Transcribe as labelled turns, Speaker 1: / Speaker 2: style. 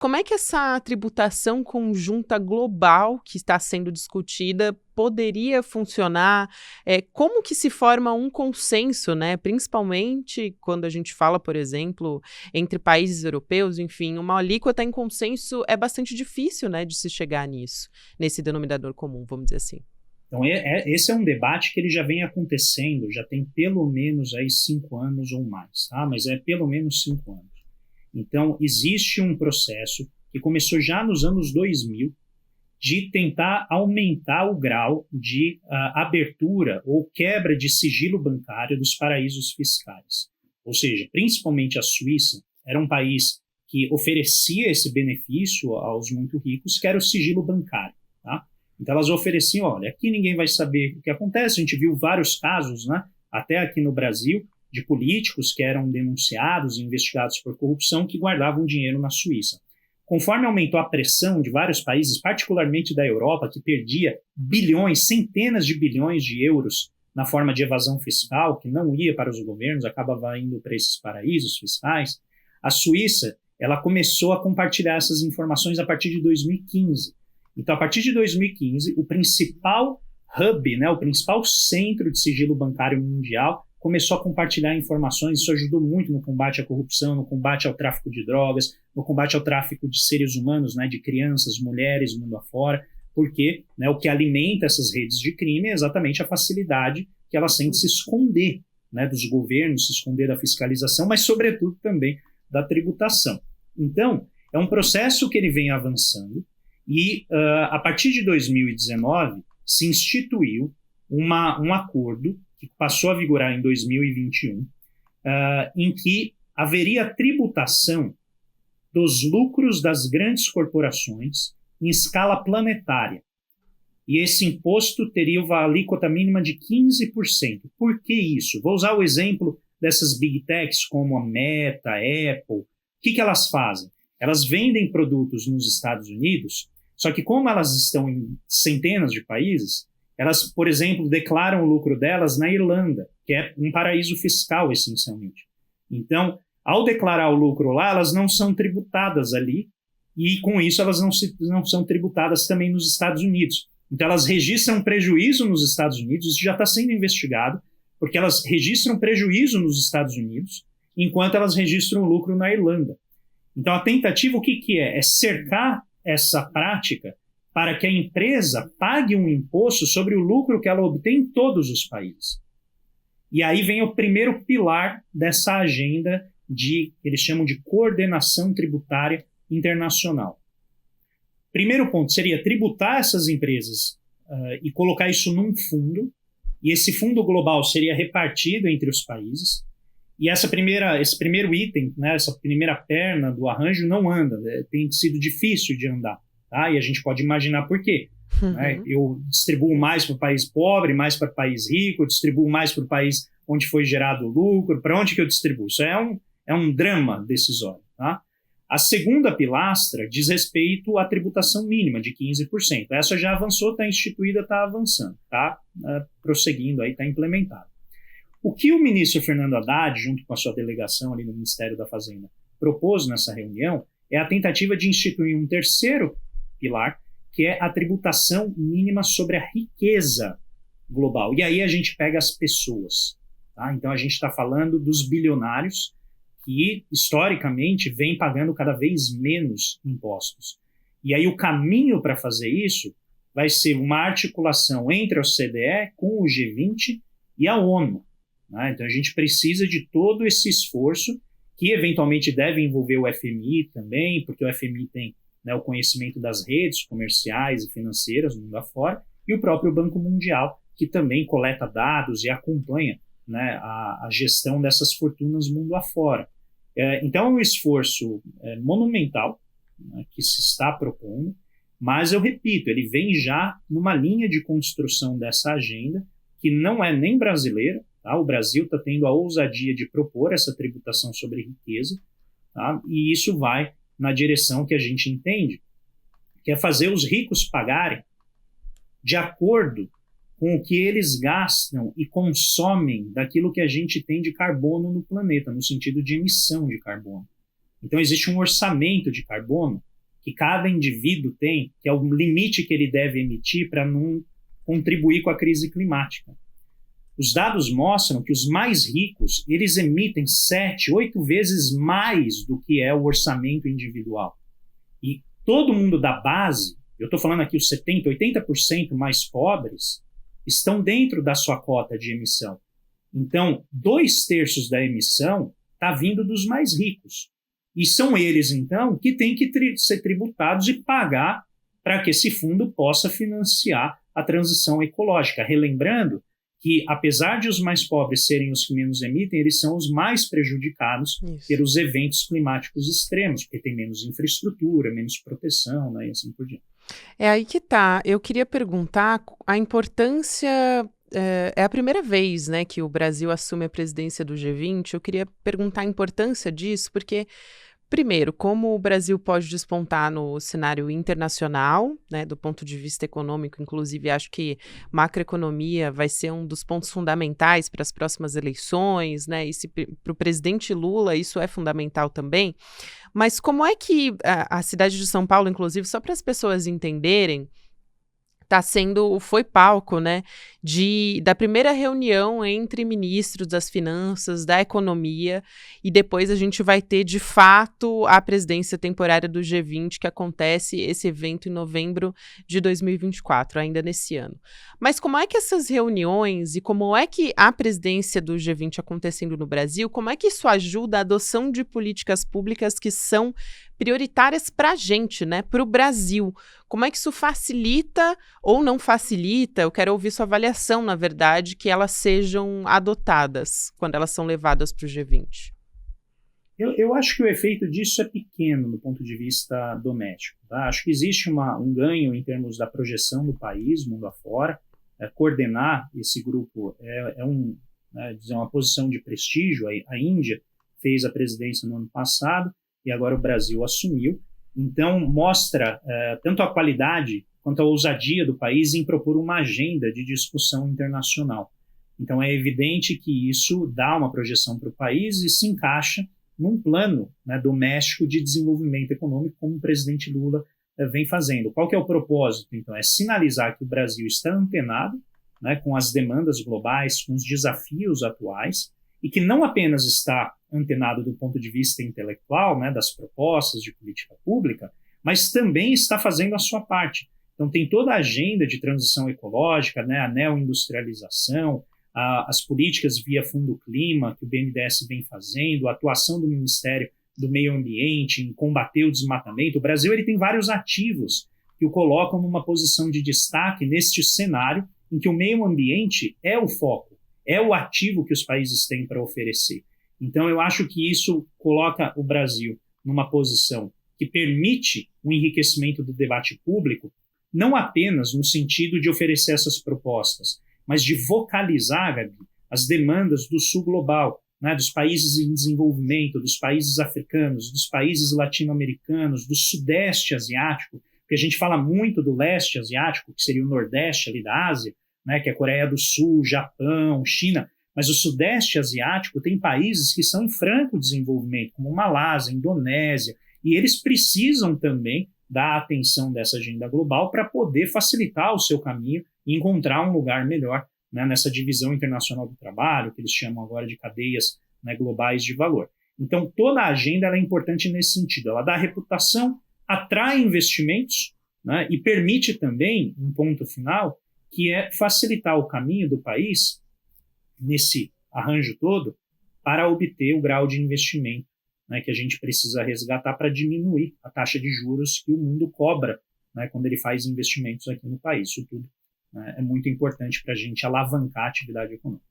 Speaker 1: Como é que essa tributação conjunta global que está sendo discutida poderia funcionar? Como que se forma um consenso, né, principalmente quando a gente fala, por exemplo, entre países europeus, enfim, uma alíquota em consenso é bastante difícil, né, de se chegar nisso, nesse denominador comum, vamos dizer assim.
Speaker 2: Então, esse é um debate que ele já vem acontecendo, já tem pelo menos aí 5 anos ou mais, tá? Mas é pelo menos 5 anos. Então, existe um processo que começou já nos anos 2000 de tentar aumentar o grau de abertura ou quebra de sigilo bancário dos paraísos fiscais. Ou seja, principalmente a Suíça era um país que oferecia esse benefício aos muito ricos, que era o sigilo bancário, tá? Então elas ofereciam, olha, aqui ninguém vai saber o que acontece. A gente viu vários casos, né, até aqui no Brasil, de políticos que eram denunciados e investigados por corrupção que guardavam dinheiro na Suíça. Conforme aumentou a pressão de vários países, particularmente da Europa, que perdia bilhões, centenas de bilhões de euros na forma de evasão fiscal, que não ia para os governos, acabava indo para esses paraísos fiscais, a Suíça ela começou a compartilhar essas informações a partir de 2015. Então, a partir de 2015, o principal hub, né, o principal centro de sigilo bancário mundial, começou a compartilhar informações. Isso ajudou muito no combate à corrupção, no combate ao tráfico de drogas, no combate ao tráfico de seres humanos, né, de crianças, mulheres, mundo afora, porque, né, o que alimenta essas redes de crime é exatamente a facilidade que elas têm de se esconder, né, dos governos, se esconder da fiscalização, mas, sobretudo, também da tributação. Então, é um processo que ele vem avançando e, a partir de 2019, se instituiu um acordo que passou a vigorar em 2021, em que haveria tributação dos lucros das grandes corporações em escala planetária. E esse imposto teria uma alíquota mínima de 15%. Por que isso? Vou usar o exemplo dessas big techs como a Meta, a Apple. O que elas fazem? Elas vendem produtos nos Estados Unidos, só que como elas estão em centenas de países, elas, por exemplo, declaram o lucro delas na Irlanda, que é um paraíso fiscal, essencialmente. Então, ao declarar o lucro lá, elas não são tributadas ali, e com isso elas não são tributadas também nos Estados Unidos. Então, elas registram prejuízo nos Estados Unidos, isso já está sendo investigado, porque elas registram prejuízo nos Estados Unidos, enquanto elas registram lucro na Irlanda. Então, a tentativa, o que é? É cercar essa prática para que a empresa pague um imposto sobre o lucro que ela obtém em todos os países. E aí vem o primeiro pilar dessa agenda que eles chamam de coordenação tributária internacional. Primeiro ponto seria tributar essas empresas e colocar isso num fundo, e esse fundo global seria repartido entre os países. E esse primeiro item, né, essa primeira perna do arranjo não anda, tem sido difícil de andar. Tá? E a gente pode imaginar por quê.
Speaker 1: Uhum.
Speaker 2: Né? Eu distribuo mais para o país pobre, mais para o país rico, eu distribuo mais para o país onde foi gerado o lucro, para onde que eu distribuo? Isso é um drama decisório. Tá? A segunda pilastra diz respeito à tributação mínima de 15%. Essa já avançou, está instituída, está avançando, está prosseguindo, está implementada. O que o ministro Fernando Haddad, junto com a sua delegação ali no Ministério da Fazenda, propôs nessa reunião é a tentativa de instituir um terceiro pilar, que é a tributação mínima sobre a riqueza global. E aí a gente pega as pessoas. Tá? Então a gente está falando dos bilionários que, historicamente, vêm pagando cada vez menos impostos. E aí o caminho para fazer isso vai ser uma articulação entre a OCDE com o G20 e a ONU. Né? Então a gente precisa de todo esse esforço, que eventualmente deve envolver o FMI também, porque o FMI tem, né, o conhecimento das redes comerciais e financeiras no mundo afora, e o próprio Banco Mundial, que também coleta dados e acompanha, né, a gestão dessas fortunas mundo afora. Então é um esforço monumental, né, que se está propondo, mas eu repito, ele vem já numa linha de construção dessa agenda, que não é nem brasileira. Tá? O Brasil está tendo a ousadia de propor essa tributação sobre riqueza, tá? E isso vai na direção que a gente entende, que é fazer os ricos pagarem de acordo com o que eles gastam e consomem daquilo que a gente tem de carbono no planeta, no sentido de emissão de carbono. Então existe um orçamento de carbono que cada indivíduo tem, que é o limite que ele deve emitir para não contribuir com a crise climática. Os dados mostram que os mais ricos, eles emitem 7, 8 vezes mais do que é o orçamento individual. E todo mundo da base, eu estou falando aqui os 70%, 80% mais pobres, estão dentro da sua cota de emissão. Então, 2/3 da emissão está vindo dos mais ricos. E são eles, então, que têm que ser tributados e pagar para que esse fundo possa financiar a transição ecológica. Relembrando que, apesar de os mais pobres serem os que menos emitem, eles são os mais prejudicados pelos eventos climáticos extremos, porque tem menos infraestrutura, menos proteção, né, e assim por diante.
Speaker 1: É aí que tá. Eu queria perguntar a importância. É a primeira vez, né, que o Brasil assume a presidência do G20. Eu queria perguntar a importância disso, porque, primeiro, como o Brasil pode despontar no cenário internacional, né, do ponto de vista econômico, inclusive acho que macroeconomia vai ser um dos pontos fundamentais para as próximas eleições, né, e para o presidente Lula isso é fundamental também. Mas como é que a cidade de São Paulo, inclusive, só para as pessoas entenderem, foi palco, né, da primeira reunião entre ministros das finanças, da economia, e depois a gente vai ter, de fato, a presidência temporária do G20, que acontece esse evento em novembro de 2024, ainda nesse ano. Mas como é que essas reuniões e como é que a presidência do G20 acontecendo no Brasil, como é que isso ajuda a adoção de políticas públicas que são prioritárias para a gente, né, para o Brasil? Como é que isso facilita ou não facilita? Eu quero ouvir sua avaliação, na verdade, que elas sejam adotadas quando elas são levadas para o G20.
Speaker 2: Eu acho que o efeito disso é pequeno do ponto de vista doméstico. Tá? Acho que existe um ganho em termos da projeção do país, mundo afora. Coordenar esse grupo é uma posição de prestígio. A Índia fez a presidência no ano passado e agora o Brasil assumiu. Então, mostra tanto a qualidade quanto a ousadia do país em propor uma agenda de discussão internacional. Então, é evidente que isso dá uma projeção para o país e se encaixa num plano, né, doméstico de desenvolvimento econômico, como o presidente Lula vem fazendo. Qual que é o propósito? Então, é sinalizar que o Brasil está antenado, né, com as demandas globais, com os desafios atuais, e que não apenas está antenado do ponto de vista intelectual, né, das propostas de política pública, mas também está fazendo a sua parte. Então, tem toda a agenda de transição ecológica, né, a neoindustrialização, as políticas via Fundo Clima, que o BNDES vem fazendo, a atuação do Ministério do Meio Ambiente em combater o desmatamento. O Brasil ele tem vários ativos que o colocam numa posição de destaque neste cenário em que o meio ambiente é o foco, é o ativo que os países têm para oferecer. Então, eu acho que isso coloca o Brasil numa posição que permite o enriquecimento do debate público, não apenas no sentido de oferecer essas propostas, mas de vocalizar, Gabi, as demandas do sul global, né, dos países em desenvolvimento, dos países africanos, dos países latino-americanos, do sudeste asiático, porque a gente fala muito do leste asiático, que seria o nordeste ali da Ásia, né, que é a Coreia do Sul, Japão, China, mas o sudeste asiático tem países que são em franco desenvolvimento, como Malásia, Indonésia, e eles precisam também da atenção dessa agenda global para poder facilitar o seu caminho e encontrar um lugar melhor, né, nessa divisão internacional do trabalho, que eles chamam agora de cadeias, né, globais de valor. Então, toda a agenda ela é importante nesse sentido. Ela dá reputação, atrai investimentos, né, e permite também, um ponto final, que é facilitar o caminho do país, nesse arranjo todo, para obter o grau de investimento, né, que a gente precisa resgatar para diminuir a taxa de juros que o mundo cobra, né, quando ele faz investimentos aqui no país. Isso tudo, né, é muito importante para a gente alavancar a atividade econômica.